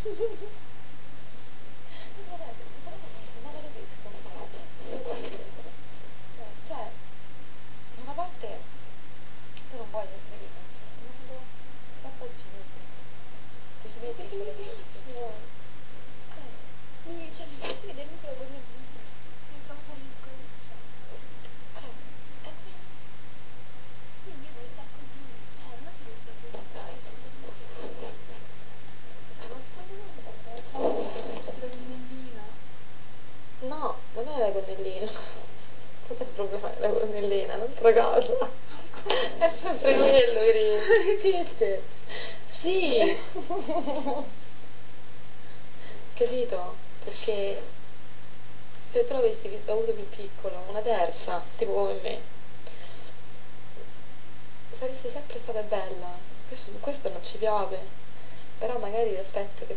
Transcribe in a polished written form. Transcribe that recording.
Non la capisco una parte. Cioè, da una parte tu non voglio vedere un certo modo, però poi ti ci metti con le persone. Cioè, mi piace vedere quello con mi trovo con il cioè, è come quindi io voglio stare con lui, cioè non è che devo stare con lui, dai, no, non è la gonnellina. Non è il problema della gonnellina, un'altra cosa. È sempre quello, Irene. Sì, capito? Perché se tu l'avessi avuto più piccolo, una terza, tipo come me, saresti sempre stata bella. Questo non ci piove. Però magari l'effetto che